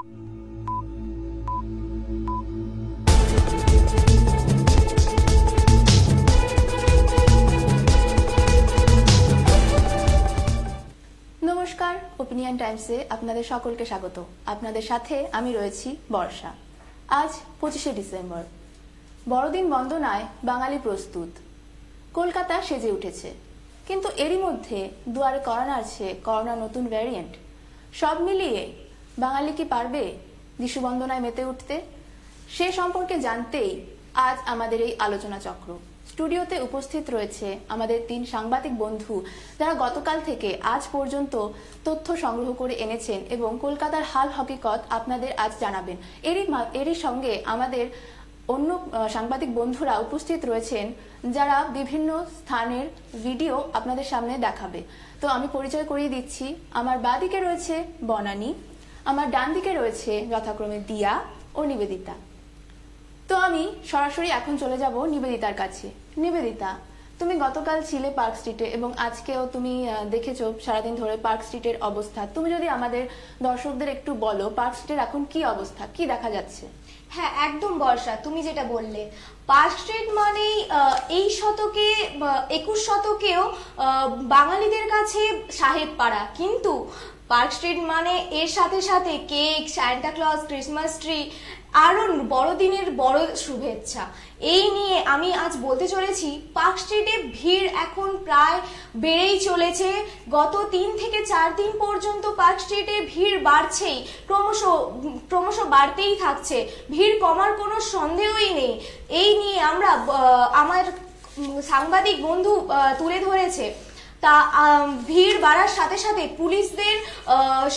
নমস্কার, ওপিনিয়ন টাইমসে আপনাদের সকলকে স্বাগত। আপনাদের সাথে আমি রয়েছি বর্ষা। আজ 25শে ডিসেম্বর, বড়দিন বন্দনায় বাঙালি প্রস্তুত। কলকাতা সেজে উঠেছে, কিন্তু এরই মধ্যে দুয়ারে কড়া নাড়ছে করোনার নতুন ভ্যারিয়েন্ট। সব মিলিয়ে বাঙালি কি পারবে যিশু বন্দনায় মেতে উঠতে? সে সম্পর্কে জানতেই আজ আমাদের এই আলোচনা চক্র। স্টুডিওতে উপস্থিত রয়েছে আমাদের 3 সাংবাদিক বন্ধু, যারা গতকাল থেকে আজ পর্যন্ত তথ্য সংগ্রহ করে এনেছেন এবং কলকাতার হাল হকিকত আপনাদের আজ জানাবেন। এরই সঙ্গে আমাদের অন্য সাংবাদিক বন্ধুরা উপস্থিত রয়েছেন, যারা বিভিন্ন স্থানের ভিডিও আপনাদের সামনে দেখাবে। তো আমি পরিচয় করিয়ে দিচ্ছি। আমার বাঁদিকে রয়েছে বনানী, আমার ডান দিকে রয়েছে যথাক্রমে দিয়া ও নিবেদিতা। তো আমি সরাসরি এখন চলে যাব নিবেদিতার কাছে। নিবেদিতা, তুমি গতকাল ছিলে পার্ক স্ট্রিটে এবং আজকেও তুমি দেখেছো সারাদিন ধরে পার্ক স্ট্রিটের অবস্থা। তুমি যদি আমাদের দর্শকদের একটু বলো পার্ক স্ট্রিটের এখন কি অবস্থা, কি দেখা যাচ্ছে? হ্যাঁ, একদম বর্ষা, তুমি যেটা বললে পার্ক স্ট্রিট মানেই এই শতকে 21 শতকেও বাঙালিদের কাছে সাহেব পাড়া, কিন্তু পার্ক স্ট্রিট মানে এর সাথে সাথে cake, Santa Claus, Christmas tree, আরো বড়দিনের বড় শুভেচ্ছা। এই নিয়ে আমি আজ বলতে চলেছি, পার্ক স্ট্রিটে ভিড় এখন প্রায় বেড়েই চলেছে। গত 3 থেকে 4 দিন পর্যন্ত পার্ক স্ট্রিটে ভিড় বাড়ছেই, ক্রমশ বাড়তেই থাকছে। ভিড় কমার কোনো সন্দেহই নেই। এই নিয়ে আমরা আমার সাংবাদিক বন্ধু তুলে ধরেছে। তা ভিড় বাড়ার সাথে সাথে পুলিশদের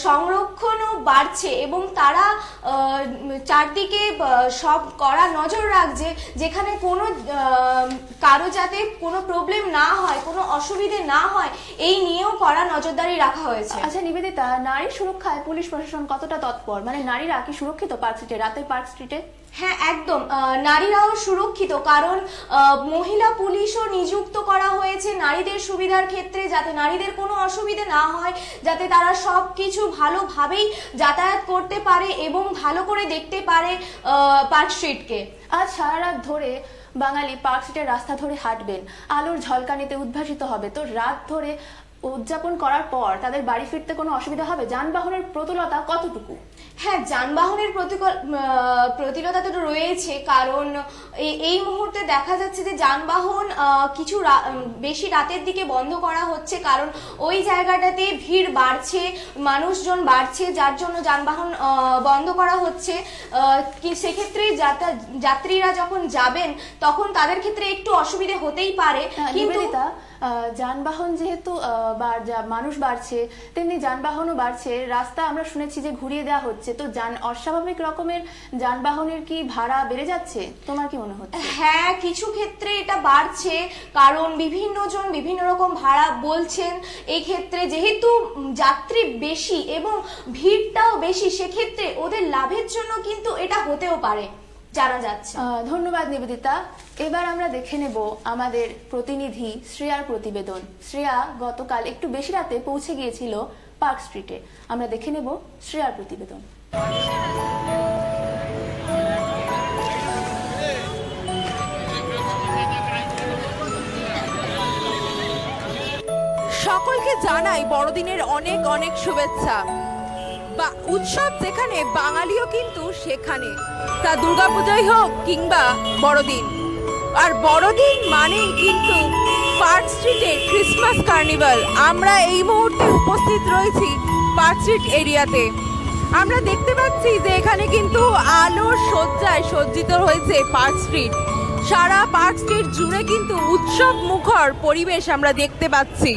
সংরক্ষণও বাড়ছে এবং তারা চারদিকে সব কড়া নজর রাখছে, যেখানে কোনো কারো যাতে কোনো প্রবলেম না হয়, কোনো অসুবিধে না হয়, এই নিয়েও কড়া নজরদারি রাখা হয়েছে। আচ্ছা নিবেদিতা, নারী সুরক্ষায় পুলিশ প্রশাসন কতটা তৎপর? মানে নারীরা কি সুরক্ষিত পার্ক স্ট্রিটে, রাতের পার্ক স্ট্রিটে? হ্যাঁ, একদম নারীরাও সুরক্ষিত, কারণ মহিলা পুলিশও নিযুক্ত করা হয়েছে নারীদের সুবিধার ক্ষেত্রে, যাতে নারীদের কোনো অসুবিধে না হয়, যাতে তারা সব কিছু ভালোভাবেই যাতায়াত করতে পারে এবং ভালো করে দেখতে পারে পার্ক স্ট্রিটকে। আজ সারা রাত ধরে বাঙালি পার্ক স্ট্রিটের রাস্তা ধরে হাঁটবেন, আলোর ঝলকানিতে উদ্ভাসিত হবে। তো রাত ধরে উদযাপন করার পর তাদের বাড়ি ফিরতে কোনো অসুবিধা হবে? যানবাহনের প্রতুলতা কতটুকু? হ্যাঁ, যানবাহনের প্রতিলতা তো রয়েছে, কারণ এই মুহূর্তে দেখা যাচ্ছে যে যানবাহন কিছু বেশি রাতের দিকে বন্ধ করা হচ্ছে, কারণ ওই জায়গাটাতে ভিড় বাড়ছে, মানুষজন বাড়ছে, যার জন্য যানবাহন বন্ধ করা হচ্ছে। সেক্ষেত্রে যাত্রীরা যখন যাবেন তখন তাদের ক্ষেত্রে একটু অসুবিধে হতেই পারে। কিন্তু যানবাহন যেহেতু মানুষ বাড়ছে, তেমনি যানবাহনও বাড়ছে। রাস্তা আমরা শুনেছি যে ঘুরিয়ে দেওয়া হচ্ছে, তো অস্বাভাবিক রকমের যানবাহনের কি ভাড়া বেড়ে যাচ্ছে? তোমার কি মনে হচ্ছে? হ্যাঁ, কিছু ক্ষেত্রে এটা বাড়ছে, কারণ বিভিন্ন জন বিভিন্ন রকম ভাড়া বলছেন। এই ক্ষেত্রে যেহেতু যাত্রী বেশি এবং ভিড়টাও বেশি, সেক্ষেত্রে ওদের লাভের জন্য কিন্তু এটা হতেও পারে, জানা যাচ্ছে। ধন্যবাদ নিবেদিতা। এবার আমরা দেখে নেব আমাদের প্রতিনিধি শ্রেয়ার প্রতিবেদন। শ্রেয়া গতকাল একটু বেশি রাতে পৌঁছে গিয়েছিল পার্ক স্ট্রিটে। আমরা দেখে নেব শ্রেয়ার প্রতিবেদন। সকলকে জানাই বড়দিনের অনেক অনেক শুভেচ্ছা। বা উৎসব যেখানে, বাঙালিও কিন্তু সেখানে, তা দুর্গাপূজাই হোক কিংবা বড়দিন। আর বড়দিন মানেই কিন্তু পার্ক স্ট্রিটে ক্রিসমাস কার্নিভাল। আমরা এই মুহূর্তে উপস্থিত রয়েছি পার্ক স্ট্রিট এরিয়াতে। আমরা দেখতে পাচ্ছি যে এখানে কিন্তু আলোর সজ্জায় সজ্জিত হয়েছে পার্ক স্ট্রিট। সারা পার্ক স্ট্রিট জুড়ে কিন্তু উৎসব মুখর পরিবেশ আমরা দেখতে পাচ্ছি।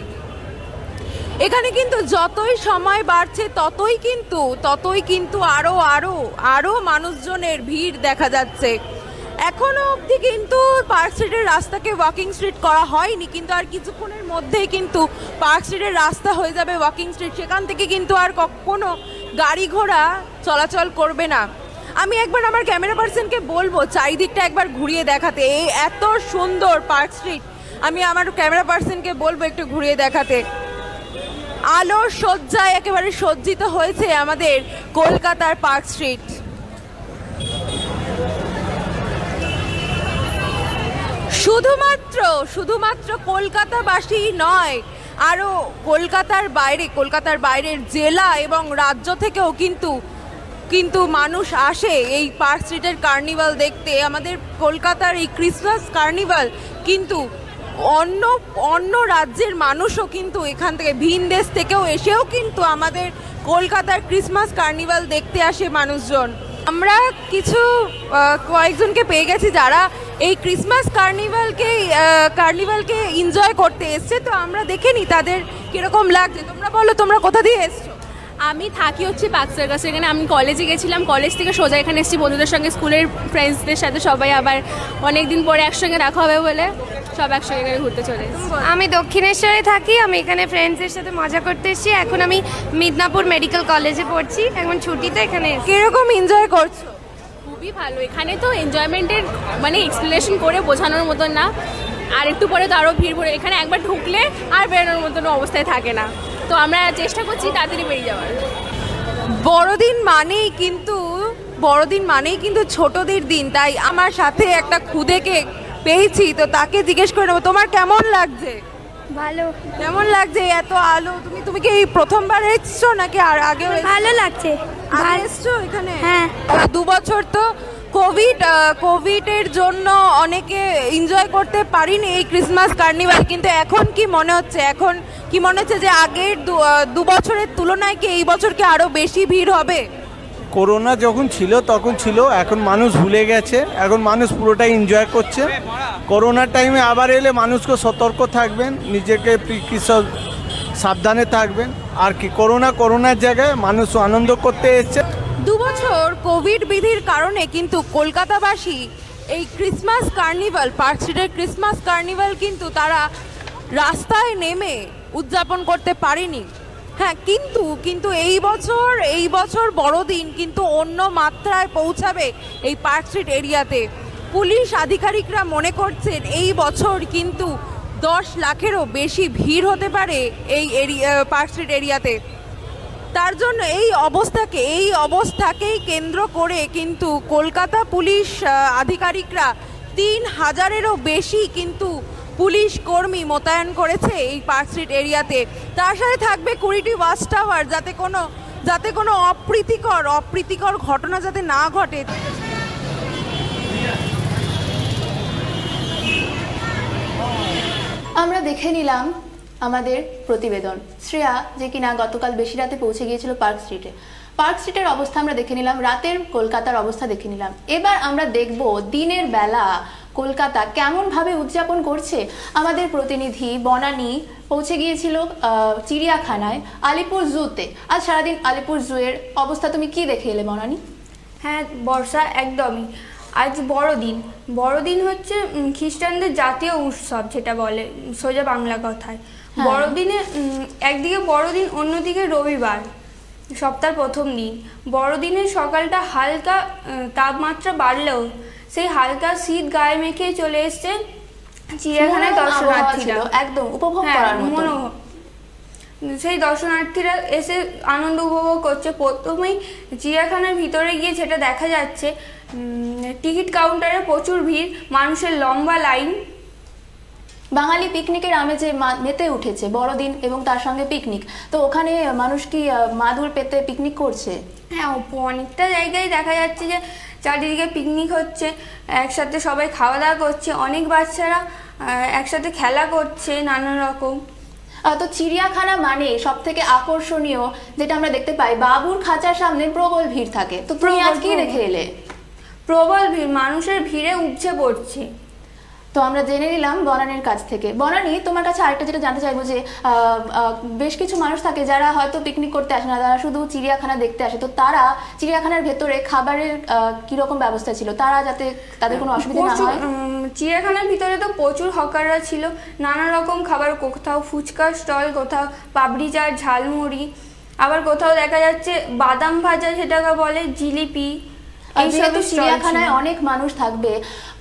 এখানে কিন্তু যতই সময় বাড়ছে ততই কিন্তু আরো মানুষজনের ভিড় দেখা যাচ্ছে। এখনো অবধি কিন্তু পার্ক স্ট্রিটের রাস্তাকে ওয়াকিং স্ট্রিট করা হয়নি, কিন্তু আর কিছুক্ষণের মধ্যেই কিন্তু পার্ক স্ট্রিটের রাস্তা হয়ে যাবে ওয়াকিং স্ট্রিট। সেখান থেকে কিন্তু আর কোনো গাড়ি ঘোড়া চলাচল করবে না। আমি একবার আমার ক্যামেরা পার্সনকে বলবো চারিদিকটা একবার ঘুরিয়ে দেখাতে। এই এত সুন্দর পার্ক স্ট্রিট, আমি আমার ক্যামেরা পার্সনকে বলবো একটু ঘুরিয়ে দেখাতে। আলোর সজ্জায় একেবারে সজ্জিত হয়েছে আমাদের কলকাতার পার্ক স্ট্রিট। শুধুমাত্র কলকাতাবাসী নয়, আরও কলকাতার বাইরের জেলা এবং রাজ্য থেকেও কিন্তু মানুষ আসে এই পার্ক স্ট্রিটের কার্নিভাল দেখতে। আমাদের কলকাতার এই ক্রিসমাস কার্নিভাল কিন্তু অন্য রাজ্যের মানুষও কিন্তু এখান থেকে ভিন দেশ থেকেও এসেও কিন্তু আমাদের কলকাতার ক্রিসমাস কার্নিভাল দেখতে আসে মানুষজন। আমরা কয়েকজনকে পেয়ে গেছি যারা এই ক্রিসমাস কার্নিভালকে এনজয় করতে এসছে। তো আমরা দেখে নিই তাদের কিরকম লাগছে। তোমরা বলো, তোমরা কোথা দিয়ে এসছো? আমি থাকি হচ্ছে পাকসার কাছে। এখানে আমি কলেজে গেছিলাম, কলেজ থেকে সোজা এখানে এসেছি বন্ধুদের সঙ্গে, স্কুলের ফ্রেন্ডসদের সাথে সবাই আবার অনেক দিন পরে একসঙ্গে দেখা হবে বলে সব একসঙ্গে এখানে ঘুরতে চলে এসেছি। আমি দক্ষিণেশ্বরে থাকি। আমি এখানে ফ্রেন্ডসদের সাথে মজা করতে এসেছি। এখন আমি মিদনাপুর মেডিকেল কলেজে পড়ছি, এখন ছুটিতে এখানে এসেছি। কিরকম এনজয় করছো? খুবই ভালো। এখানে তো এনজয়মেন্টের মানে এক্সপ্লেনেশন করে বোঝানোর মতন না। আর একটু পরে তো আরও ভিড় পড়ে, এখানে একবার ঢুকলে আর বেরোনোর মতন অবস্থায় থাকে না। তো আমরা চেষ্টা করছি তাড়াতাড়ি বেরিয়ে যাওয়ার। বড়দিন মানেই কিন্তু ছোটদের দিন, তাই আমার সাথে একটা খুদেকে পেয়েছি। তো তাকে জিজ্ঞেস করে নেবো, তোমার কেমন লাগছে? ভালো কেমন লাগছে এত আলো? তুমি কি এই প্রথমবার এসছো নাকি আর আগেও ভালো লাগছে। এসছো এখানে? হ্যাঁ। 2 বছর তো কোভিডের জন্য অনেকে এনজয় করতে পারিনি এই ক্রিসমাস কার্নিভাল, কিন্তু এখন কি মনে হচ্ছে যে আগের 2 বছরের তুলনায় কি এই বছর কি আরো বেশি ভিড় হবে? করোনা যখন ছিল তখন ছিল, এখন মানুষ ভুলে গেছে, এখন মানুষ পুরোটাই এনজয় করছে। করোনার টাইমে আবার এলে মানুষকে সতর্ক থাকবেন, নিজেকে সাবধানে থাকবেন। আর কি করোনার জায়গায় মানুষ আনন্দ করতে এসছে। 2 বছর কোভিড বিধির কারণে কিন্তু কলকাতাবাসী এই ক্রিসমাস কার্নিভাল, পার্ক স্ট্রিটের ক্রিসমাস কার্নিভাল কিন্তু তারা রাস্তায় নেমে উদযাপন করতে পারেনি। হ্যাঁ, কিন্তু এই বছর বড়দিন কিন্তু অন্য মাত্রায় পৌঁছাবে এই পার্ক স্ট্রিট এরিয়াতে। পুলিশ আধিকারিকরা মনে করছেন এই বছর কিন্তু 10 লাখেরও বেশি ভিড় হতে পারে এই পার্ক স্ট্রিট এরিয়াতে। তার জন্য এই অবস্থাকেই কেন্দ্র করে কিন্তু কলকাতা পুলিশ আধিকারিকরা 3000-এরও বেশি কিন্তু পুলিশ কর্মী মোতায়েন করেছে এই পার্ক স্ট্রিট এরিয়াতে। তার সাথে থাকবে 20টি ওয়াচ টাওয়ার, যাতে কোনো অপ্রীতিকর ঘটনা যাতে না ঘটে। আমরা দেখে নিলাম আমাদের প্রতিবেদন। শ্রেয়া যে কিনা গতকাল বেশি রাতে পৌঁছে গিয়েছিল পার্ক স্ট্রিটের অবস্থা আমরা দেখে নিলাম, রাতের কলকাতার অবস্থা দেখে নিলাম। এবার আমরা দেখব দিনের বেলা কলকাতা কেমন ভাবে উদযাপন করছে। আমাদের প্রতিনিধি বনানী পৌঁছে গিয়েছিল চিড়িয়াখানায়, আলিপুর জুতে। আজ সারাদিন আলিপুর জুয়ের অবস্থা তুমি কি দেখে এলে বনানী? হ্যাঁ বর্ষা, একদমই। আজ বড়দিন হচ্ছে খ্রিস্টানদের জাতীয় উৎসব, যেটা বলে সোজা বাংলা কথায়। বড়দিনে একদিকে বড়দিন, অন্যদিকে রবিবার, সপ্তাহের প্রথম দিন। বড়দিনের সকালটা হালকা তাপমাত্রা বাড়লেও সেই হালকা শীত গায়ে মেখে চলে এসছে চিড়িয়াখানায় দর্শনার্থীরা। একদম উপভোগ করার মতো। সেই দর্শনার্থীরা এসে আনন্দ উপভোগ করছে। প্রথমেই চিড়িয়াখানার ভিতরে গিয়ে যেটা দেখা যাচ্ছে, টিকিট কাউন্টারে প্রচুর ভিড়, মানুষের লম্বা লাইন। বাঙালি পিকনিকের আমেজে মেতে উঠেছে বড়দিন এবং তার সঙ্গে পিকনিক। তো ওখানে মানুষ কি মাদুর পেতে পিকনিক করছে? হ্যাঁ, অনেকটা জায়গায় দেখা যাচ্ছে যে চারিদিকে পিকনিক হচ্ছে, একসাথে সবাই খাওয়া দাওয়া করছে, অনেক বাচ্চারা একসাথে খেলা করছে নানান রকম। তো চিড়িয়াখানা মানে সব থেকে আকর্ষণীয় যেটা আমরা দেখতে পাই, বাবুর খাঁচার সামনে প্রবল ভিড় থাকে। তো তুমি আজ কি দেখে এলে? প্রবল ভিড়, মানুষের ভিড়ে উপচে পড়ছে। তো আমরা জেনে নিলাম বনানীর কাছ থেকে। বনানী, তোমার কাছে আরেকটা যেটা জানতে চাইবো যে বেশ কিছু মানুষ থাকে যারা হয়তো পিকনিক করতে আসে না, তারা শুধু চিড়িয়াখানা দেখতে আসে। তো তারা চিড়িয়াখানার ভেতরে খাবারের কিরকম ব্যবস্থা ছিল, তারা যাতে তাদের কোনো অসুবিধা না হয়? চিড়িয়াখানার ভিতরে তো প্রচুর হকাররা ছিল, নানা রকম খাবার, কোথাও ফুচকার স্টল, কোথাও পাপড়ি চাট, ঝালমুড়ি, আবার কোথাও দেখা যাচ্ছে বাদাম ভাজা, সেটাকে বলে জিলিপি। যেহেতু চিড়িয়াখানায় অনেক মানুষ থাকবে,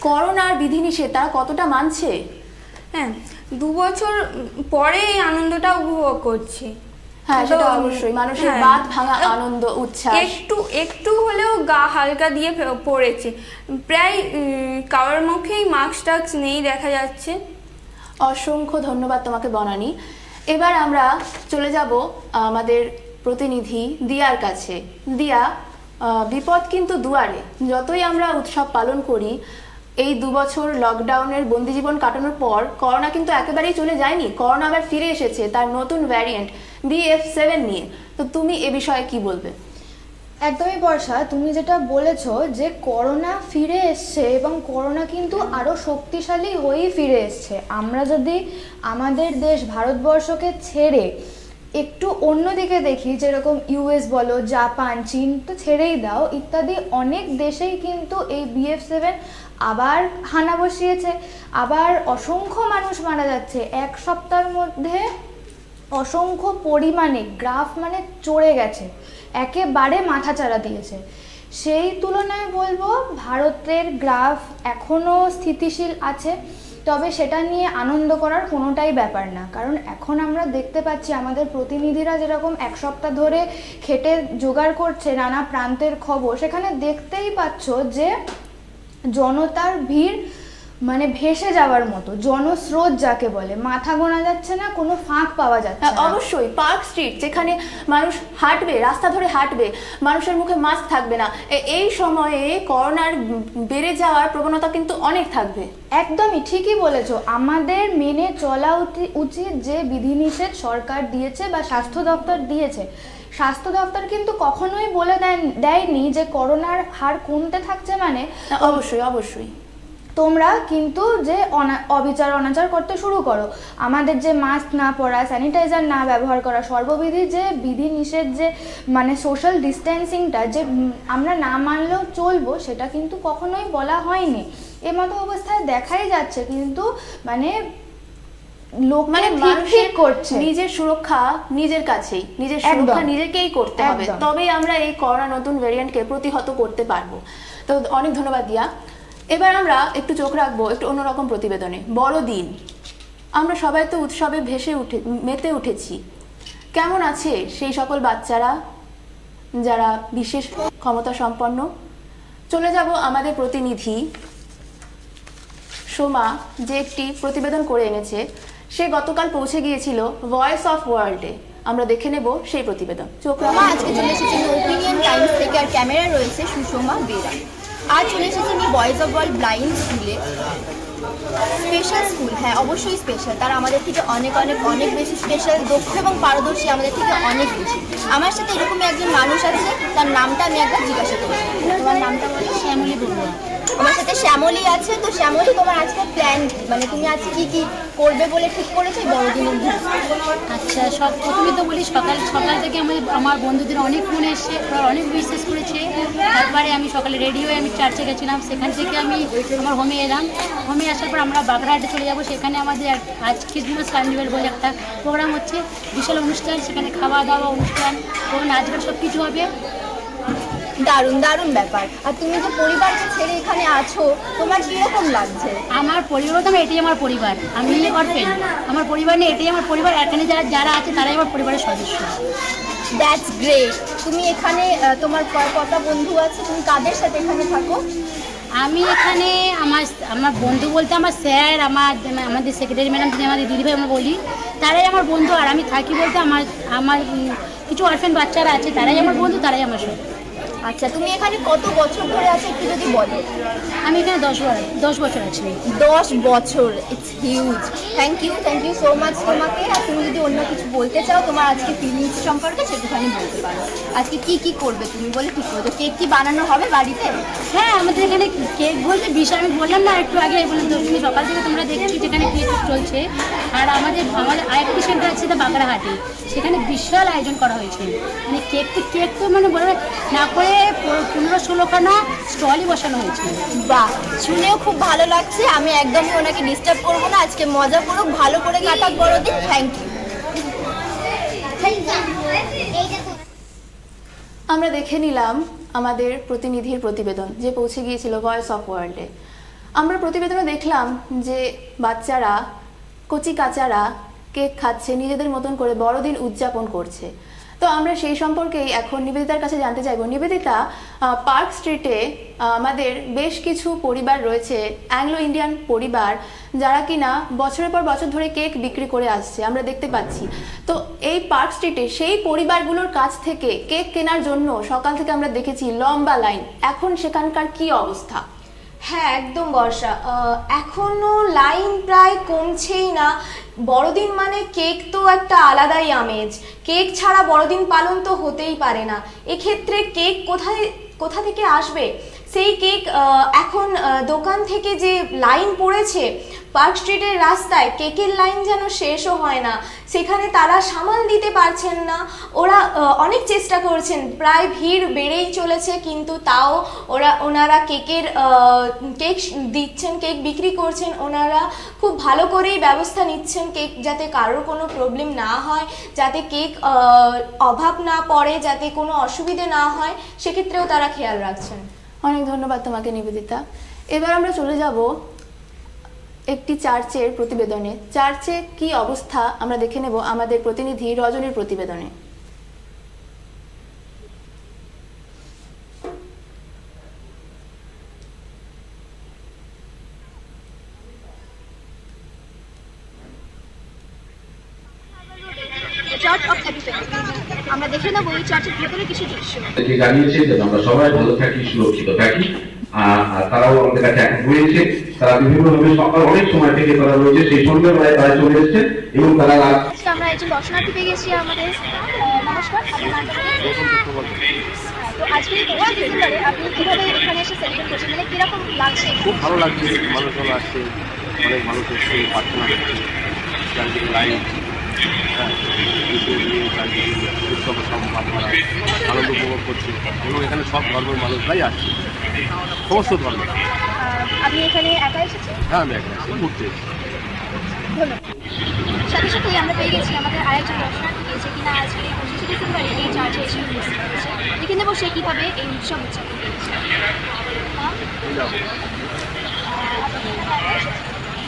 করোনার বিধিনিষেধ তারা কতটা মানছে? হ্যাঁ, 2 বছর পরে এই আনন্দটা উপভোগ করছে। হ্যাঁ, তো, সেটা অবশ্যই মানুষের হ্যাঁ। বাঁধ ভাঙা আনন্দ উচ্ছ্বাস। একটু হলেও গা হালকা দিয়ে পড়েছে, প্রায় কারোর মুখেই মাস্ক টাস্ক নেই দেখা যাচ্ছে। অসংখ্য ধন্যবাদ তোমাকে বনানী। এবার আমরা চলে যাব আমাদের প্রতিনিধি দিয়ার কাছে। দিয়া, বিপদ কিন্তু দুয়ারে। যতই আমরা উৎসব পালন করি, এই 2 বছর লকডাউনের বন্দিজীবন কাটানোর পর করোনা কিন্তু একেবারেই চলে যায়নি। করোনা আবার ফিরে এসেছে তার নতুন ভ্যারিয়েন্ট BF7 নিয়ে। তো তুমি এ বিষয়ে কি বলবে? একদমই বর্ষা, তুমি যেটা বলেছো যে করোনা ফিরে এসছে এবং করোনা কিন্তু আরও শক্তিশালী হয়েই ফিরে এসছে। আমরা যদি আমাদের দেশ ভারতবর্ষকে ছেড়ে একটু অন্যদিকে দেখি, যেরকম US বলো, জাপান, চীন তো ছেড়েই দাও, ইত্যাদি অনেক দেশেই কিন্তু এই BF7 আবার হানা বসিয়েছে, আবার অসংখ্য মানুষ মারা যাচ্ছে। 1 সপ্তাহের মধ্যে অসংখ্য পরিমাণে গ্রাফ মানে চড়ে গেছে, একেবারে মাথাচাড়া দিয়েছে। সেই তুলনায় বলবো ভারতের গ্রাফ এখনও স্থিতিশীল আছে, তবে সেটা নিয়ে আনন্দ করার কোনোটাই ব্যাপার না। কারণ এখন আমরা দেখতে পাচ্ছি আমাদের প্রতিনিধিরা যেরকম 1 সপ্তাহ ধরে খেটে জোগাড় করছে নানা প্রান্তের খবর, সেখানে দেখতেই পাচ্ছ যে জনতার ভিড় মানে ভেসে যাওয়ার মতো, জনস্রোত যাকে বলে, মাথা গোনা যাচ্ছে না, কোনো ফাঁক পাওয়া যাচ্ছে না। অবশ্যই পার্ক স্ট্রিট, যেখানে মানুষ হাঁটবে, রাস্তা ধরে হাঁটবে, মানুষের মুখে মাস্ক থাকবে না, এই সময়ে করোনার বেড়ে যাওয়ার প্রবণতা কিন্তু অনেক থাকবে। একদমই ঠিকই বলেছো। আমাদের মেনে চলা উচিত যে বিধিনিষেধ সরকার দিয়েছে বা স্বাস্থ্য দপ্তর দিয়েছে। স্বাস্থ্য দপ্তর কিন্তু কখনোই বলে দেয়নি যে করোনার হার কমতে থাকছে মানে অবশ্যই তোমরা কিন্তু যে অবিচার অনাচার করতে শুরু করো। আমাদের যে মাস্ক না পরা, স্যানিটাইজার না ব্যবহার করা, সর্ববিধি যে বিধিনিষেধ, যে মানে সোশ্যাল ডিস্টেন্সিংটা যে আমরা না মানলেও চলবো, সেটা কিন্তু কখনোই বলা হয়নি। মতো অবস্থায় দেখাই যাচ্ছে কিন্তু মানে লোক মানে ঠিক করছে। নিজের সুরক্ষা নিজের কাছেই, নিজের সুরক্ষা নিজেকেই করতে হবে, তবেই আমরা এই করোনা নতুন ভ্যারিয়েন্টকে প্রতিহত করতে পারবো। তো অনেক ধন্যবাদ দিয়া। এবার আমরা একটু চোখ রাখবো একটু অন্যরকম প্রতিবেদনে। বড়দিন, আমরা সবাই তো উৎসবে মেতে উঠেছি। কেমন আছে সেই সকল বাচ্চারা যারা বিশেষ ক্ষমতা সম্পন্ন? চলে যাব আমাদের প্রতিনিধি সোমা, যে একটি প্রতিবেদন করে এনেছে। সে গতকাল পৌঁছে গিয়েছিল ভয়েস অফ ওয়ার্ল্ডে। আমরা দেখে নেব সেই প্রতিবেদন। চোখ রাখবো। আজকে চলে এসেছি ওপিনিয়ন টাইমস থেকে, আর ক্যামেরা রয়েছে সুষমা বেরা। আজ চলে এসেছি আমি ভয়েস অফ ওয়ার্ল্ড ব্লাইন্ড স্কুলে। স্পেশাল স্কুল, হ্যাঁ অবশ্যই স্পেশাল। তারা আমাদের থেকে অনেক অনেক অনেক বেশি স্পেশাল, দক্ষ এবং পারদর্শী আমাদের থেকে অনেক বেশি। আমার সাথে এরকমই একজন মানুষ আছে, তার নামটা আমি একবার জিজ্ঞাসা করি। তোমার নামটা বলো। শ্যামলী বড়ুয়া। আমার সাথে শ্যামলী আছে। তো শ্যামলী, তোমার আজকে প্ল্যান কি, মানে তুমি আজকে কি কি করবে বলে ঠিক করেছো বড়দিনের দিন? আচ্ছা, প্রথমে তো বলি সকাল থেকে আমার বন্ধুদের অনেক ফোন এসছে, ওরা অনেক বিশ্বাস করেছে। তারপরে আমি সকালে রেডি হয়ে আমি চার্চে গেছিলাম, সেখান থেকে আমি আমার হোমে এলাম। হোমে আসার পর আমরা বাগড়াহাটে চলে যাব। সেখানে আমাদের আজ ক্রিসমাস কার্নিভাল বলে একটা প্রোগ্রাম হচ্ছে, বিশাল অনুষ্ঠান। সেখানে খাওয়া দাওয়া অনুষ্ঠান এবং নাচ গান সব কিছু হবে। দারুণ দারুণ ব্যাপার। আর তুমি যে পরিবারকে ছেড়ে এখানে আছো, তোমার কিরকম লাগছে? আমার পরিবার তো এটাই আমার পরিবার, আমি অরফেন। আমার পরিবার নেই, এটাই আমার পরিবার। এখানে যারা আছে তারাই আমার পরিবারের সদস্য। That's great. তুমি এখানে তোমার কটা বন্ধু আছে? তুমি কাদের সাথে এখানে থাকো? আমি এখানে আমার বন্ধু বলতে আমার স্যার, আমাদের সেক্রেটারি ম্যাডাম, যিনি আমাদের দিদিভাই আমরা বলি, তারাই আমার বন্ধু। আর আমি থাকি বলতে আমার কিছু অরফেন বাচ্চারা আছে, তারাই আমার বন্ধু, তারাই আমার সাথে। আচ্ছা, তুমি এখানে কত বছর ধরে আছো একটু যদি বলো। আমি এখানে 10 বছর আছি। 10 বছর, it's huge. Thank you so much তোমাকে। আর তুমি যদি অন্য কিছু বলতে চাও তোমার আজকে ফিলিংস সম্পর্কে, সেটুখানি বলতে পারো। আজকে কি করবে তুমি বলে ঠিক করছো? কেক কি বানানো হবে বাড়িতে? হ্যাঁ, আমাদের এখানে কেক বলতে বিষয় আমি বললাম না একটু আগে, বললাম তুমি সকাল থেকে তোমরা দেখছো যেখানে কেক চলছে। আর আমাদের আরেকটি সেন্টার আছে বাগড়াহাটে, সেখানে বিশাল আয়োজন করা হয়েছে। মানে কেক তো মানে বলে না করে 15-16খানা স্টলই বসানো হয়েছে। বাহ, শুনেও খুব ভালো লাগছে। আমি একদমই ওনাকে ডিস্টার্ব করবো না। আজকে মজা করুক, ভালো করে কাটাক বড়দিন। Thank you. আমরা দেখে নিলাম আমাদের প্রতিনিধির প্রতিবেদন, যে পৌঁছে গিয়েছিল ভয়েস অফ ওয়ার্ল্ডে। আমরা প্রতিবেদনে দেখলাম যে বাচ্চারা, কচি কাচারা কেক খাচ্ছে, নিজেদের মতন করে বড়দিন উদযাপন করছে। তো আমরা সেই সম্পর্কেই এখন নিবেদিতার কাছে জানতে চাইবো। নিবেদিতা, পার্ক স্ট্রিটে আমাদের বেশ কিছু পরিবার রয়েছে, অ্যাংলো ইন্ডিয়ান পরিবার, যারা কিনা বছরের পর বছর ধরে কেক বিক্রি করে আসছে, আমরা দেখতে পাচ্ছি। তো এই পার্ক স্ট্রিটে সেই পরিবারগুলোর কাছ থেকে কেক কেনার জন্য সকাল থেকে আমরা দেখেছি লম্বা লাইন, এখন সেখানকার কি অবস্থা? হ্যাঁ, একদম বর্ষা, এখনো লাইন প্রায় কমছেই না। বড়দিন মানে কেক তো একটা আলাদাই আমেজ, কেক ছাড়া বড়দিন পালন তো হতেই পারে না। এক্ষেত্রে কেক কোথা থেকে আসবে? সেই কেক এখন দোকান থেকে যে লাইন পড়েছে পার্ক স্ট্রিটের রাস্তায়, কেকের লাইন যেন শেষও হয় না, সেখানে তারা সামাল দিতে পারছেন না। ওরা অনেক চেষ্টা করছেন, প্রায় ভিড় বেড়েই চলেছে, কিন্তু তাও ওনারা কেক দিচ্ছেন, কেক বিক্রি করছেন, ওনারা খুব ভালো করেই ব্যবস্থা নিচ্ছেন কেক যাতে কারোর কোনো প্রবলেম না হয়, যাতে কেক অভাব না পড়ে, যাতে কোনো অসুবিধে না হয়, সেক্ষেত্রেও তারা খেয়াল রাখছেন। অনেক ধন্যবাদ তোমাকে নিবেদিতা। এবার আমরা চলে যাব একটি চার্চের প্রতিবেদনে। চার্চে কি অবস্থা আমরা দেখে নেব আমাদের প্রতিনিধি রজনীর প্রতিবেদনে। আমরা দেখে নেবো এই চার্চের ভেতরে কিছু দৃশ্য। জানিয়েছে যে আমরা সবাই ভালো থাকি, সুরক্ষিত থাকি, আর তারাও আমাদের কাছে এক হয়েছে। তারা বিভিন্নভাবে সকাল অনেক সময় থেকে তারা রয়েছে, সেই সন্ধ্যেবেলায় তারা চলে এসেছে এবং তারা আমরা একজন দর্শনার্থী পেয়ে গেছি আমাদের। নমস্কার, তো আজকে ডিসেম্বরে আপনি কিভাবে এখানে এসে সেলিব্রেট করছেন, মানে কিরকম লাগছে? খুব ভালো লাগছে, মানুষগুলো আসছে, অনেক মানুষ এসছে, প্রার্থনা করছে, চারিদিকে লাইন, চারিদিকে উৎসবের সব আপনারা আনন্দ উপভোগ করছে এবং এখানে সব ধর্মের মানুষরাই আসছে, সমস্ত ধর্ম। আপনি এখানে একা এসেছেন? হ্যাঁ, আমি এখানে আসছি, ঘুরতে এসেছি। ধন্যবাদ। সাথে সাথেই আমরা পেয়ে গেছি আমাদের আরেকজন দর্শনার্থী পেয়েছে কিনা আজকে 25শে ডিসেম্বরে এই চার্চে এসে উপস্থিত হয়েছে। দেখে নেব সে কীভাবে এই উৎসব উদযাপন করেছে।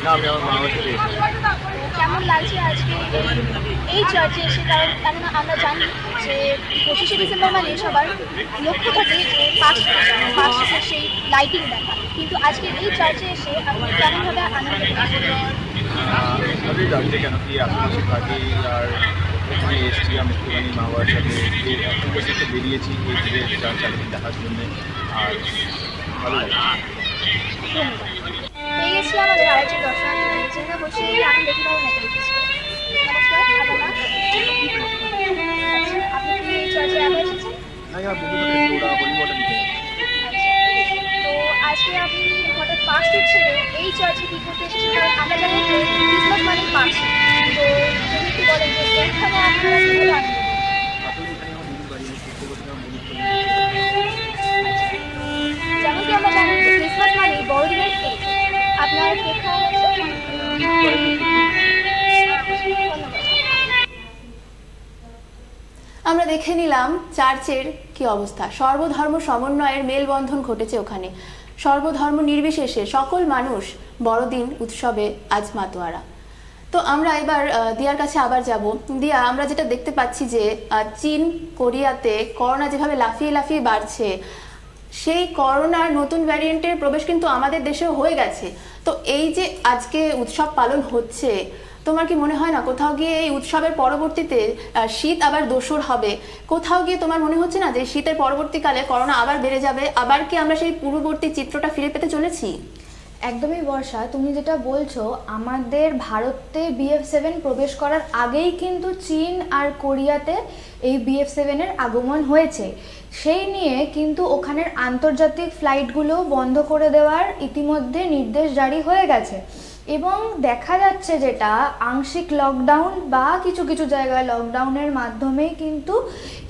না, আমি আমার মামার সাথে এসেছি। কেমন লাগছে আজকে এই চার্চে এসে? কারণ কেননা আমরা জানি যে 25শে ডিসেম্বর মানে সবার লক্ষ্য থাকে যে পার্ক সেই লাইটিং দেখা, কিন্তু আজকে এই চার্চে এসে আপনি কেমনভাবে আনন্দ পেয়েছেন? আমি জানতে কেন কি আশেপাশে থাকি, আর ওখানে এসেছি আমি একটুখানি মা বাবার সাথে একটু বেরিয়েছি এই যে চার্চ দেখার জন্যে, আর ভালো লাগে। পেয়ে গেছি আমাদের আরেকজন দর্শনার্থী রয়েছে, না বসে আমি দেখতে পাবো না। নমস্কার, আপনার নাম? আপনি কি এই চার্চে আগে এসেছেন? তো আজকে আপনি হঠাৎ পার্ক স্ট্রিট ছেড়ে এই চার্চে কী করতে এসেছেন? কারণ আমরা জানি যে ক্রিসমাস মানে পার্ক স্ট্রিট, তো যদি একটু বলেন যে এখানে আপনারা কীভাবে আনন্দ? যেমন কি আমরা জানি যে ক্রিসমাস মানে বড়দিনের কেক, আপনার কেক খাওয়া হয়েছে? আমরা দেখে নিলাম চার্চের কি অবস্থা। সর্বধর্ম সমন্বয়ের মেলবন্ধন ঘটেছে ওখানে, সর্বধর্ম নির্বিশেষে সকল মানুষ বড়দিন উৎসবে আজ মাতোয়ারা। তো আমরা এবার দিয়ার কাছে আবার যাব। দিয়া, আমরা যেটা দেখতে পাচ্ছি যে চীন, কোরিয়াতে করোনা যেভাবে লাফিয়ে লাফিয়ে বাড়ছে, সেই করোনার নতুন ভ্যারিয়েন্টের প্রবেশ কিন্তু আমাদের দেশেও হয়ে গেছে। তো এই যে আজকে উৎসব পালন হচ্ছে, তোমার কি মনে হয় না কোথাও গিয়ে এই উৎসবের পরবর্তীতে শীত আবার দোসর হবে? কোথাও গিয়ে তোমার মনে হচ্ছে না যে শীতের পরবর্তীকালে করোনা আবার বেড়ে যাবে? আবার কি আমরা সেই পূর্ববর্তী চিত্রটা ফিরে পেতে চলেছি? একদমই বর্ষা, তুমি যেটা বলছো, আমাদের ভারতে BF7 প্রবেশ করার আগেই কিন্তু চীন আর কোরিয়াতে এই BF7-এর আগমন হয়েছে। সেই নিয়ে কিন্তু ওখানের আন্তর্জাতিক ফ্লাইটগুলো বন্ধ করে দেওয়ার ইতিমধ্যে নির্দেশ জারি হয়ে গেছে এবং দেখা যাচ্ছে যেটা আংশিক লকডাউন বা কিছু কিছু জায়গায় লকডাউনের মাধ্যমে কিন্তু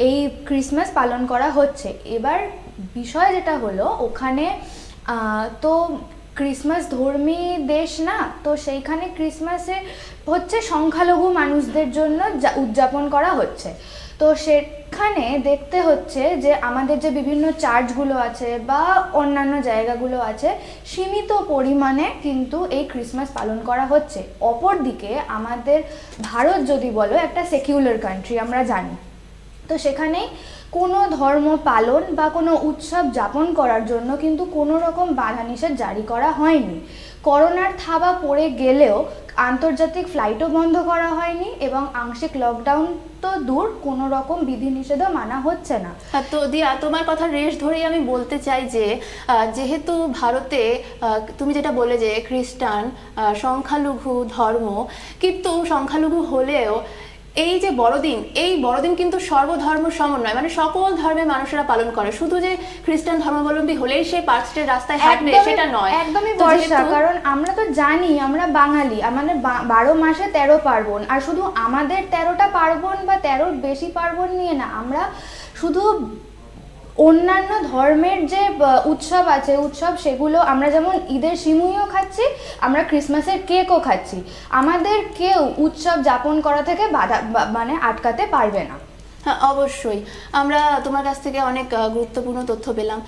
এই ক্রিসমাস পালন করা হচ্ছে। এবার বিষয় যেটা হলো, ওখানে তো ক্রিসমাস ধর্মী দেশ না, তো সেইখানে ক্রিসমাসে হচ্ছে সংখ্যালঘু মানুষদের জন্য উদযাপন করা হচ্ছে। তো সেখানে এখানে দেখতে হচ্ছে যে আমাদের যে বিভিন্ন চার্চগুলো আছে বা অন্যান্য জায়গাগুলো আছে সীমিত পরিমাণে কিন্তু এই ক্রিসমাস পালন করা হচ্ছে। অপরদিকে আমাদের ভারত যদি বলো একটা সেকুলার কান্ট্রি আমরা জানি, তো সেখানে কোনো ধর্ম পালন বা কোনো উৎসব যাপন করার জন্য কিন্তু কোনো রকম বাধা নিষেধ জারি করা হয়নি। করোনার থাবা পড়ে গেলেও আন্তর্জাতিক ফ্লাইটও বন্ধ করা হয়নি এবং আংশিক লকডাউন তো দূর, কোনো রকম বিধিনিষেধও মানা হচ্ছে না। তো দিয়া, তোমার কথা রেশ ধরেই আমি বলতে চাই যে যেহেতু ভারতে তুমি যেটা বলে যে খ্রিস্টান সংখ্যালঘু ধর্ম, কিন্তু সংখ্যালঘু হলেও এই যে বড়দিন, এই বড়দিন কিন্তু সর্বধর্ম সমন্বয়, মানে সকল ধর্মের মানুষেরা পালন করে। শুধু যে খ্রিস্টান ধর্মাবলম্বী হলেই সে পার্ক স্ট্রিটের রাস্তায় হাঁটবে সেটা নয়। একদমই বর্ষা, কারণ আমরা তো জানি আমরা বাঙালি, আমাদের 12 মাসে 13 পার্বণ, আর শুধু আমাদের 13টা পার্বণ বা 13 বেশি পার্বণ নিয়ে না, আমরা শুধু অন্যান্য ধর্মের যে উৎসব আছে উৎসব সেগুলো আমরা যেমন ঈদের সিমুইও খাচ্ছি, আমরা ক্রিসমাসের কেকও খাচ্ছি। আমাদের কেউ উৎসব যাপন করা থেকে বাধা মানে আটকাতে পারবে না। হ্যাঁ, অবশ্যই। আমরা তোমার কাছ থেকে অনেক গুরুত্বপূর্ণ তথ্য পেলাম।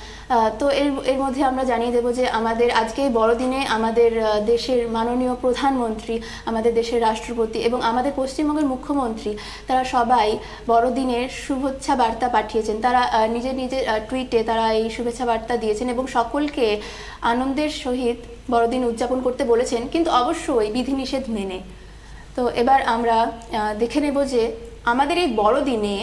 তো এর মধ্যে আমরা জানিয়ে দেব যে আমাদের আজকে এই বড়দিনে আমাদের দেশের মাননীয় প্রধানমন্ত্রী, আমাদের দেশের রাষ্ট্রপতি এবং আমাদের পশ্চিমবঙ্গের মুখ্যমন্ত্রী, তারা সবাই বড়দিনের শুভেচ্ছা বার্তা পাঠিয়েছেন। তারা নিজের টুইটে তারা এই শুভেচ্ছা বার্তা দিয়েছেন এবং সকলকে আনন্দের সহিত বড়দিন উদযাপন করতে বলেছেন, কিন্তু অবশ্যই বিধিনিষেধ মেনে। তো এবার আমরা দেখে নেব যে আমাদের এই বড়দিনে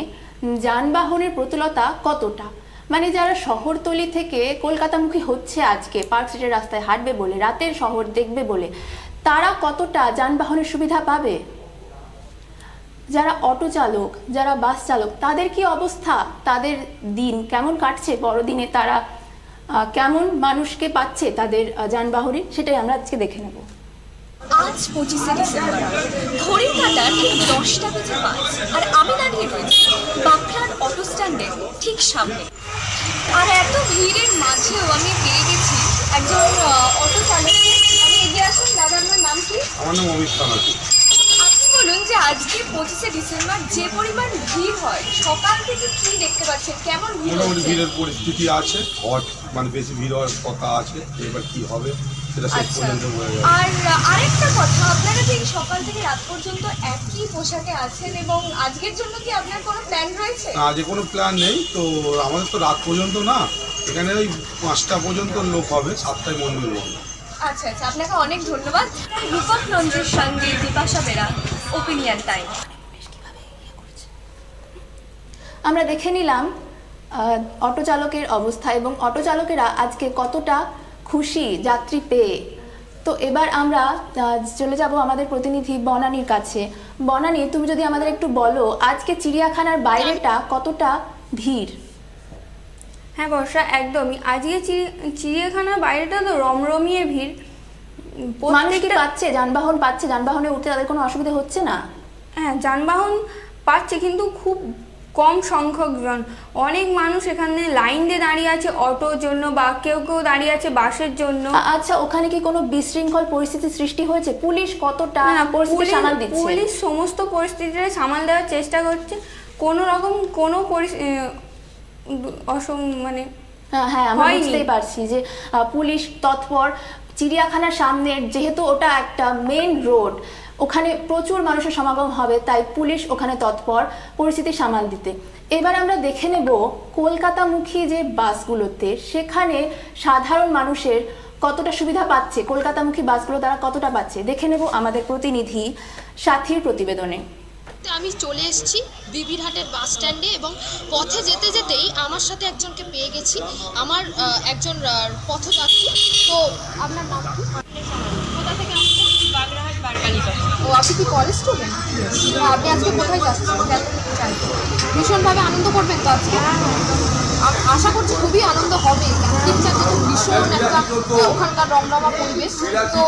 যানবাহনের প্রতুলতা কতটা, মানে যারা শহরতলি থেকে কলকাতামুখী হচ্ছে আজকে পার্ক স্ট্রিটের রাস্তায় হাঁটবে বলে, রাতের শহর দেখবে বলে, তারা কতটা যানবাহনের সুবিধা পাবে? যারা অটো চালক, যারা বাস চালক, তাদের কি অবস্থা? তাদের দিন কেমন কাটছে বড়দিনে? তারা কেমন মানুষকে পাচ্ছে তাদের যানবাহনে? সেটাই আমরা আজকে দেখে নেব। আজ 25শে ডিসেম্বর, ঘড়ির কাঁটা ঠিক 10টা বেজে 5, আর আমি দাঁড়িয়ে রয়েছি বাঁকড়ার অটো স্ট্যান্ডের ঠিক সামনে। আর এত ভিড়ের মাঝেও আমি পেয়ে গেছি একজন অটো চালককে। আমি এগিয়ে আসুন। দাদা, আপনার নাম কি? আমার নাম অমিত কানাতি। আপনি বলুন যে আজকে 25শে ডিসেম্বর যে পরিমাণ ভিড় হয়, সকাল থেকে কি দেখতে পাচ্ছেন, কেমন ভিড় মোটামুটি হচ্ছে? ভিড়ের পরিস্থিতি আছে, মানে বেশি ভিড় হওয়ার কথা আছে, এবার কি হবে সেটা শেষ পর্যন্ত বোঝা যাবে। আর আরেকটা কথা, আপনারা যে সকাল থেকে রাত পর্যন্ত একই পোশাকে আছেন, এবং আজকের জন্য কি আপনার কোনো প্ল্যান রয়েছে? না, আজকে কোনো প্ল্যান নেই। তো আমাদের তো রাত পর্যন্ত না, এখানে ওই 5টা পর্যন্ত লোক হবে, 7টায় মন্দির বন্ধ। আচ্ছা আচ্ছা, আপনাকে অনেক ধন্যবাদ। রূপক নঞ্জের সঙ্গে বিপাশা বেরা, ওপিনিয়ন টাইম। আমরা দেখে নিলাম অটো চালকের অবস্থা এবং অটো চালকেরা আজকে কতটা খুশি যাত্রী পেয়ে। তো এবার আমরা চলে যাব আমাদের প্রতিনিধি বনানীর কাছে। বনানী, তুমি যদি আমাদের একটু বলো আজকে চিড়িয়াখানার বাইরেটা কতটা ভিড়? হ্যাঁ বর্ষা, একদমই। আজকে চিড়িয়াখানার বাইরেটা তো রমরমিয়ে ভিড়। মানুষ কি পাচ্ছে, যানবাহন পাচ্ছে, যানবাহনে উঠতে তাদের কোনো অসুবিধা হচ্ছে না? হ্যাঁ, যানবাহন পাচ্ছে, কিন্তু খুব কম সংখ্যক জন। অনেক মানুষ এখানে লাইন দিয়ে দাঁড়িয়ে আছে অটোর জন্য, বা কেউ কেউ দাঁড়িয়ে আছে বাসের জন্য। আচ্ছা, ওখানে কি কোনো বিশৃঙ্খল পরিস্থিতি সৃষ্টি হয়েছে? পুলিশ কতটা পরিস্থিতি সামাল দিচ্ছে? পুলিশ সমস্ত পরিস্থিতিতে সামাল দেওয়ার চেষ্টা করছে। কোনো রকম কোনো মানে হ্যাঁ, আমরা বুঝতেই পারছি যে পুলিশ তৎপর। চিড়িয়াখানার সামনে যেহেতু ওটা একটা মেইন রোড, ওখানে প্রচুর মানুষের সমাগম হবে, তাই পুলিশ ওখানে তৎপর পরিস্থিতি সামাল দিতে। এবার আমরা দেখে নেব কলকাতামুখী যে বাসগুলোতে, সেখানে সাধারণ মানুষের কতটা সুবিধা পাচ্ছে, কলকাতামুখী বাসগুলো তারা কতটা পাচ্ছে, দেখে নেব আমাদের প্রতিনিধি সাথীর প্রতিবেদনে। আমি চলে এসেছি বিবিরহাটের বাস স্ট্যান্ডে, এবং পথে যেতে যেতেই আমার সাথে একজনকে পেয়ে গেছি, আমার একজন পথযাত্রী। তো আপনার নাম কি? কোথা থেকে আসছেন? বাগড়াহাট বারকালিকা। ও, আপনি কি কলেজ স্টুডেন্ট? আপনি আজকে কোথায় যাচ্ছেন? ভীষণভাবে আনন্দ করবেন তো আজকে? আশা করছি খুবই আনন্দ হবে। তিন-চার দিন ভীষণ একটা ওখানকার রমরমা পরিবেশ। তো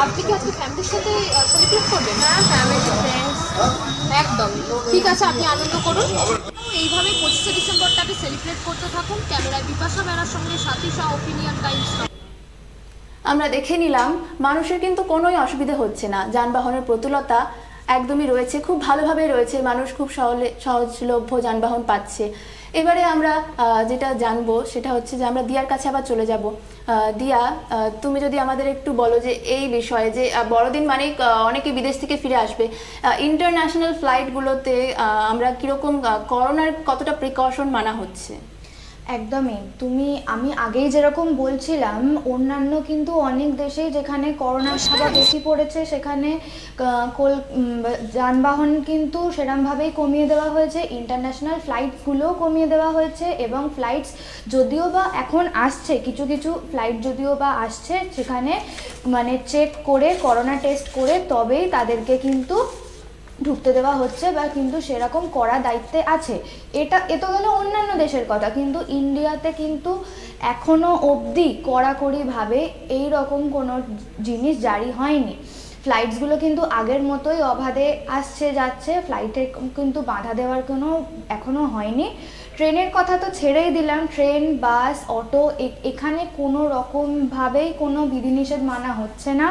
আপনি কি আজকে ফ্যামিলির সাথে সেলিব্রেট করবেন? হ্যাঁ, ফ্যামিলি, ফ্রেন্ডস, একদম ঠিক আছে, আপনি আনন্দ করুন। এইভাবে 25শে ডিসেম্বরটাকে সেলিব্রেট করতে থাকুন। ক্যামেরায় বিপাশা বেরার সঙ্গে সাথী শাহ, ওপিনিয়ন টাইমস। আমরা দেখে নিলাম মানুষের কিন্তু কোনোই অসুবিধা হচ্ছে না, যানবাহনের প্রতুলতা একদমই রয়েছে, খুব ভালোভাবে রয়েছে, মানুষ খুব সহজলভ্য যানবাহন পাচ্ছে। এবারে আমরা যেটা জানবো সেটা হচ্ছে যে আমরা দিয়ার কাছে আবার চলে যাব। দিয়া, তুমি যদি আমাদের একটু বলো যে এই বিষয়ে যে বড়দিন মানেই অনেকে বিদেশ থেকে ফিরে আসবে, ইন্টারন্যাশনাল ফ্লাইটগুলোতে আমরা কীরকম করোনার কতটা প্রিকশন মানা হচ্ছে? একদমই, আমি আগেই যেরকম বলছিলাম, অন্যান্য কিন্তু অনেক দেশেই যেখানে করোনার ছাপা বেশি পড়েছে সেখানে যানবাহন কিন্তু সেরমভাবেই কমিয়ে দেওয়া হয়েছে, ইন্টারন্যাশনাল ফ্লাইটগুলোও কমিয়ে দেওয়া হয়েছে, এবং ফ্লাইটস যদিও বা এখন আসছে, কিছু কিছু ফ্লাইট যদিও বা আসছে সেখানে মানে চেক করে করোনা টেস্ট করে তবেই তাদেরকে কিন্তু ঢুকতে দেওয়া হচ্ছে, বা কিন্তু সেরকম করা দায়িত্বে আছে। এ তো গেল অন্যান্য দেশের কথা, কিন্তু ইন্ডিয়াতে কিন্তু এখনও অবধি কড়াকড়িভাবে এই রকম কোনো জিনিস জারি হয়নি। ফ্লাইটসগুলো কিন্তু আগের মতোই অবাধে আসছে যাচ্ছে, ফ্লাইটে কিন্তু বাধা দেওয়ার কোনো এখনও হয়নি। ট্রেনের কথা তো ছেড়েই দিলাম, ট্রেন, বাস, অটো এখানে কোনো রকমভাবেই কোনো বিধিনিষেধ মানা হচ্ছে না।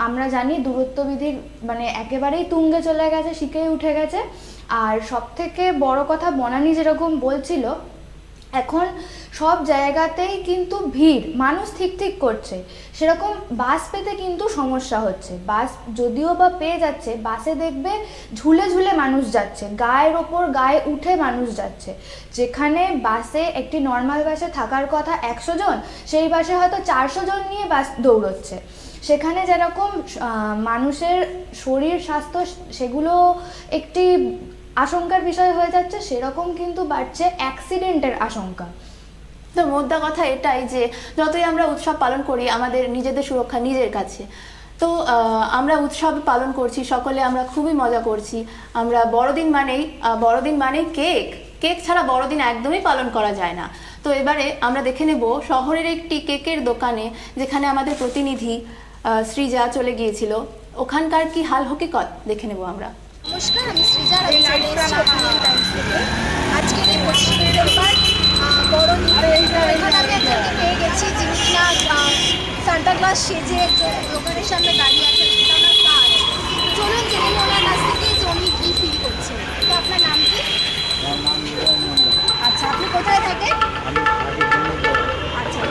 আমরা জানি দূরত্ববিধির মানে একেবারেই তুঙ্গে চলে গেছে, শিখেই উঠে গেছে। আর সবথেকে বড় কথা, বনানী যেরকম বলছিল, এখন সব জায়গাতেই কিন্তু ভিড়, মানুষ ঠিক করছে, সেরকম বাস পেতে কিন্তু সমস্যা হচ্ছে। বাস যদিও বা পেয়ে যাচ্ছে, বাসে দেখবে ঝুলে ঝুলে মানুষ যাচ্ছে, গায়ের ওপর গায়ে উঠে মানুষ যাচ্ছে। যেখানে বাসে একটি নর্মাল বাসে থাকার কথা 100 জন, সেই বাসে হয়তো 400 জন নিয়ে বাস দৌড়চ্ছে। সেখানে যেরকম মানুষের শরীর স্বাস্থ্য সেগুলো একটি আশঙ্কার বিষয় হয়ে যাচ্ছে, সেরকম কিন্তু বাড়ছে অ্যাক্সিডেন্টের আশঙ্কা। তো মোদ্দা কথা এটাই যে যতই আমরা উৎসব পালন করি, আমাদের নিজেদের সুরক্ষা নিজের কাছে। তো আমরা উৎসব পালন করছি, সকলে আমরা খুবই মজা করছি। আমরা বড়দিন মানেই কেক ছাড়া বড়দিন একদমই পালন করা যায় না। তো এবারে আমরা দেখে নেব শহরের একটি কেকের দোকানে, যেখানে আমাদের প্রতিনিধি সৃজা চলে গিয়েছিল, ওখানকার কি হাল হকিকত দেখে নেব আমরা। নমস্কার, আমি সৃজা, আমি চলে এসেছি ওপিনিয়ন টাইমস থেকে। আজকের এই 25 ডিসেম্বর বড়দিন, এখানে আমি একজনকে পেয়ে গেছি যিনি কিনা সান্টা ক্লজ সেজে দোকানের সামনে দাঁড়িয়ে আছেন, সেটা ওনার কাজ। চলুন জেনে নিই ওনার কাছ থেকে যে উনি কী ফিল করছেন। তো আপনার নাম কি? আচ্ছা, আপনি কোথায় থাকেন? আচ্ছা,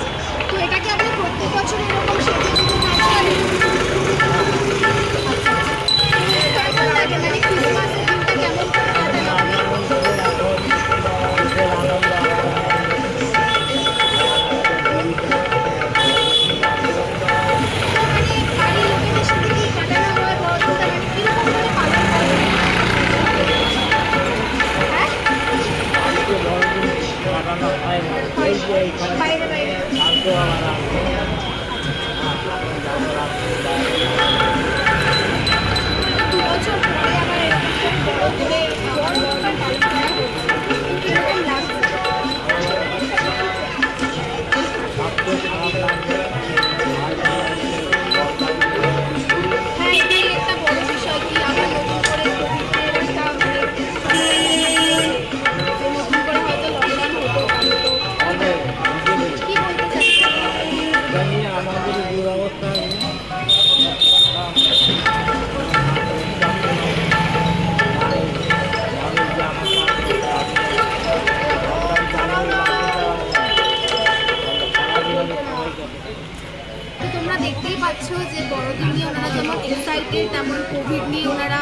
তো এটা কি আপনি প্রত্যেক বছর এরকম সেজে দিতে থাকেন? কেমন লাগে, মানে ক্রিসমাসের দিনটা কেমন করে কাটান আপনি? বাড়ির লোকেদের সাথে কি কাটানো হয় বড়দিনটা, মানে কিরকম করে পালন করেন? হ্যাঁ, বাইরে বাইরে। বছর পরে আবার এরকম বড় করে বড়দিনটা পালন করা হচ্ছে, কিরকম লাগছে? হ্যাঁ, এটাই একটা বড় বিষয় কি আবার নতুন করে কোভিডের একটা মানে নতুন করে হয়তো লকডাউন হতো কি বলতে চাচ্ছেন? তো তোমরা দেখতেই পাচ্ছ যে বড়দিন নিয়ে ওনারা যেমন এক্সাইটেড, তেমন কোভিড নিয়ে ওনারা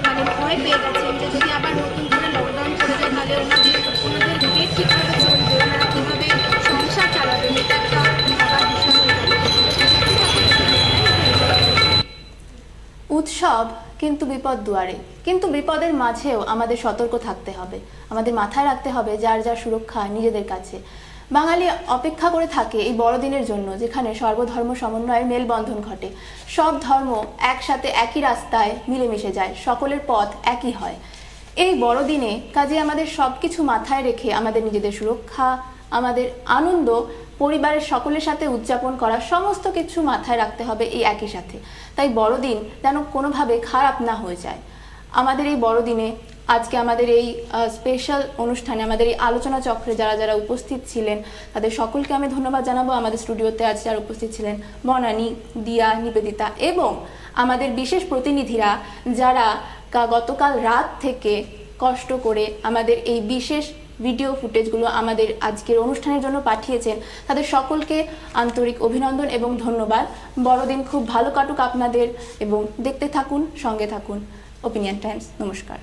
মানে ভয় পেয়ে গেছেন যে যদি আবার নতুন করে লকডাউন করে যায় তাহলে ওনাদের পেট কীভাবে চলবে, ওনারা কীভাবে সংসার চালাবেন, এটা একটা ভাবার বিষয় হয়ে যাবে। উৎসব কিন্তু বিপদ দুয়ারে, কিন্তু বিপদের মাঝেও আমাদের সতর্ক থাকতে হবে, আমাদের মাথায় রাখতে হবে যার যার সুরক্ষা নিজেদের কাছে। বাঙালি অপেক্ষা করে থাকে এই বড়দিনের জন্য, যেখানে সর্বধর্ম সমন্বয়ের মেলবন্ধন ঘটে, সব ধর্ম একসাথে একই রাস্তায় মিলেমিশে যায়, সকলের পথ একই হয়। এই বড়দিনে কাজে আমাদের সব কিছু মাথায় রেখে আমাদের নিজেদের সুরক্ষা, আমাদের আনন্দ, পরিবারের সকলের সাথে উদযাপন করা, সমস্ত কিছু মাথায় রাখতে হবে এই একই সাথে। তাই বড়দিন যেন কোনোভাবে খারাপ না হয়ে যায়। আমাদের এই বড়দিনে আজকে আমাদের এই স্পেশাল অনুষ্ঠানে, আমাদের এই আলোচনা চক্রে যারা যারা উপস্থিত ছিলেন তাদের সকলকে আমি ধন্যবাদ জানাবো। আমাদের স্টুডিওতে আজ যারা উপস্থিত ছিলেন বনানী, দিয়া, নিবেদিতা এবং আমাদের বিশেষ প্রতিনিধিরা যারা গতকাল রাত থেকে কষ্ট করে আমাদের এই বিশেষ ভিডিও ফুটেজগুলো আমাদের আজকের অনুষ্ঠানের জন্য পাঠিয়েছেন, তাদের সকলকে আন্তরিক অভিনন্দন এবং ধন্যবাদ। বড়দিন খুব ভালো কাটুক আপনাদের এবং দেখতে থাকুন, সঙ্গে থাকুন। ওপিনিয়ন টাইমস, নমস্কার।